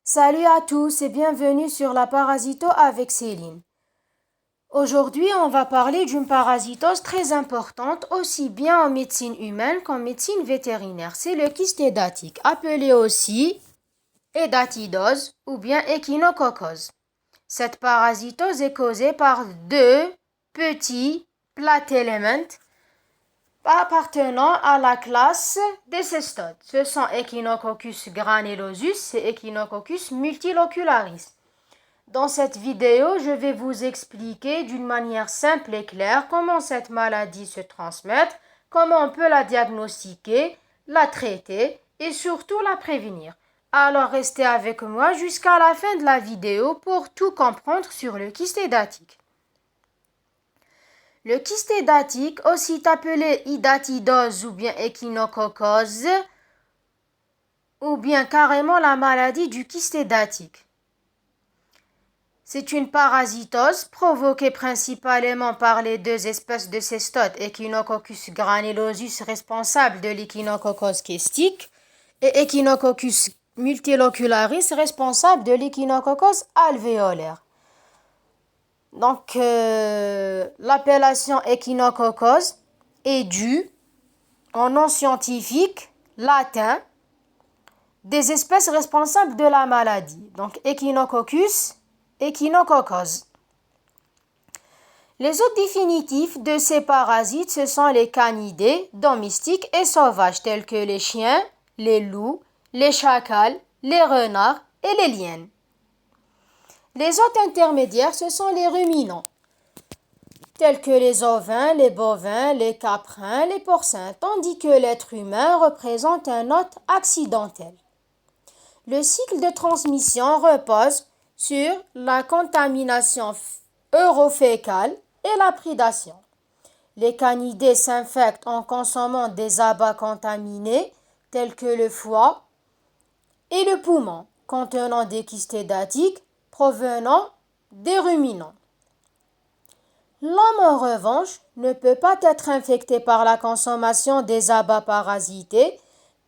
Salut à tous et bienvenue sur la parasito avec Céline. Aujourd'hui, on va parler d'une parasitose très importante aussi bien en médecine humaine qu'en médecine vétérinaire. C'est le kyste édatique, appelé aussi édatidose ou bien échinococcose. Cette parasitose est causée par deux petits platéléments appartenant à la classe des cestodes. Ce sont Echinococcus granulosus et Echinococcus multilocularis. Dans cette vidéo, je vais vous expliquer d'une manière simple et claire comment cette maladie se transmet, comment on peut la diagnostiquer, la traiter et surtout la prévenir. Alors restez avec moi jusqu'à la fin de la vidéo pour tout comprendre sur le kyste édatique. Le kyste édatique, aussi appelé hydatidose ou bien échinococcose, ou bien carrément la maladie du kyste édatique. C'est une parasitose provoquée principalement par les deux espèces de cestodes, Echinococcus granulosus responsable de l'échinococose kystique et Echinococcus multilocularis responsable de l'échinococose alvéolaire. Donc, l'appellation échinococcose est due au nom scientifique latin des espèces responsables de la maladie. Donc, Echinococcus, échinococcose. Les hôtes définitifs de ces parasites, ce sont les canidés, domestiques et sauvages, tels que les chiens, les loups, les chacals, les renards et les liènes. Les hôtes intermédiaires, ce sont les ruminants, tels que les ovins, les bovins, les caprins, les porcins, tandis que l'être humain représente un hôte accidentel. Le cycle de transmission repose sur la contamination urofécale et la prédation. Les canidés s'infectent en consommant des abats contaminés, tels que le foie et le poumon, contenant des kystes édatiques provenant des ruminants. L'homme, en revanche, ne peut pas être infecté par la consommation des abats parasités,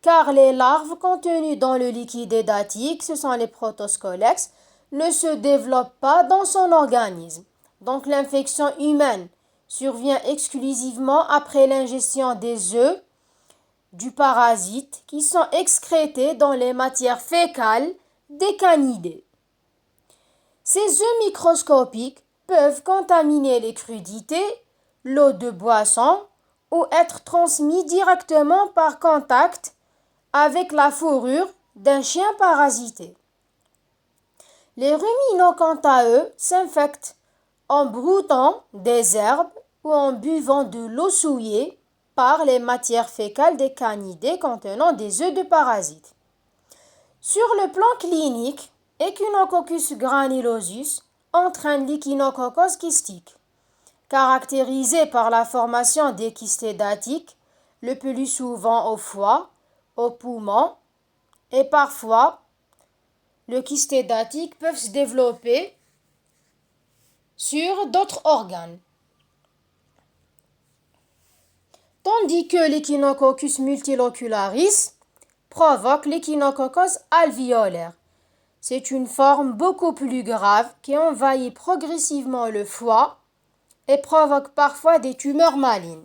car les larves contenues dans le liquide édatique, ce sont les protoscolex, ne se développent pas dans son organisme. Donc l'infection humaine survient exclusivement après l'ingestion des œufs du parasite qui sont excrétés dans les matières fécales des canidés. Ces œufs microscopiques peuvent contaminer les crudités, l'eau de boisson ou être transmis directement par contact avec la fourrure d'un chien parasité. Les ruminants, quant à eux, s'infectent en broutant des herbes ou en buvant de l'eau souillée par les matières fécales des canidés contenant des œufs de parasites. Sur le plan clinique, Echinococcus granulosus entraîne l'échinococose kystique, caractérisée par la formation des kystes édatiques, le plus souvent au foie, aux poumons et parfois le kyste édatique peut se développer sur d'autres organes. Tandis que l'Echinococcus multilocularis provoque l'échinococose alvéolaire. C'est une forme beaucoup plus grave qui envahit progressivement le foie et provoque parfois des tumeurs malignes.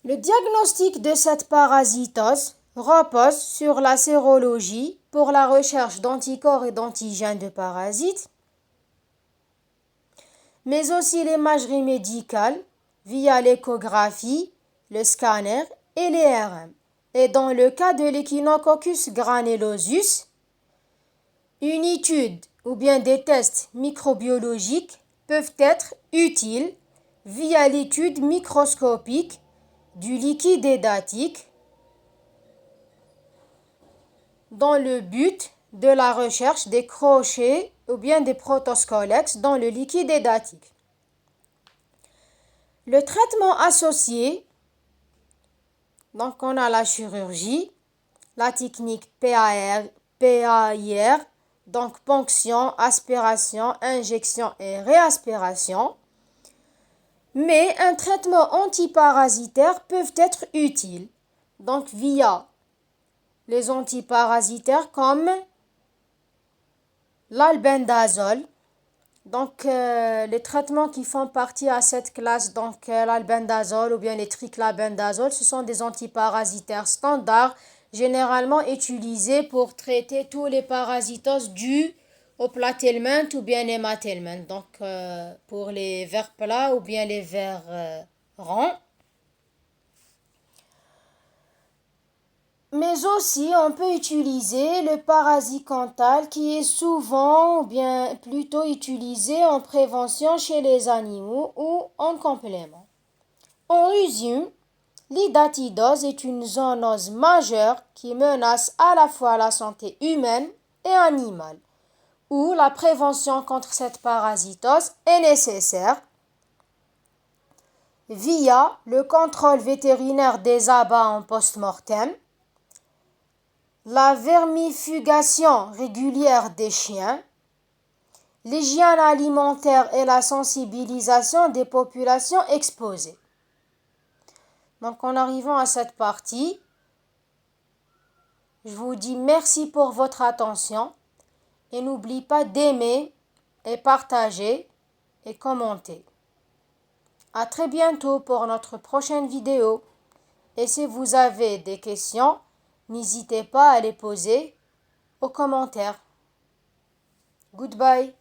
Le diagnostic de cette parasitose repose sur la sérologie pour la recherche d'anticorps et d'antigènes de parasites, mais aussi l'imagerie médicale via l'échographie, le scanner et l'IRM. Et dans le cas de l'Echinococcus granulosus, une étude ou bien des tests microbiologiques peuvent être utiles via l'étude microscopique du liquide édatique dans le but de la recherche des crochets ou bien des protoscolex dans le liquide édatique. Le traitement associé, donc on a la chirurgie, la technique PAIR, donc ponction, aspiration, injection et réaspiration. Mais un traitement antiparasitaire peut être utile, donc via les antiparasitaires comme l'albendazole. Donc, les traitements qui font partie à cette classe, donc l'albendazole ou bien les triclabendazole, ce sont des antiparasitaires standards, généralement utilisés pour traiter tous les parasitoses dus au platelmente ou bien hématelmente. Donc, pour les vers plats ou bien les vers ronds. Mais aussi, on peut utiliser le parasicantal qui est souvent ou bien plutôt utilisé en prévention chez les animaux ou en complément. En résumé, l'idatidose est une zoonose majeure qui menace à la fois la santé humaine et animale, où la prévention contre cette parasitose est nécessaire via le contrôle vétérinaire des abats en post-mortem, la vermifugation régulière des chiens, l'hygiène alimentaire et la sensibilisation des populations exposées. Donc en arrivant à cette partie, je vous dis merci pour votre attention et n'oubliez pas d'aimer et partager et commenter. À très bientôt pour notre prochaine vidéo. Et si vous avez des questions, n'hésitez pas à les poser aux commentaires. Goodbye.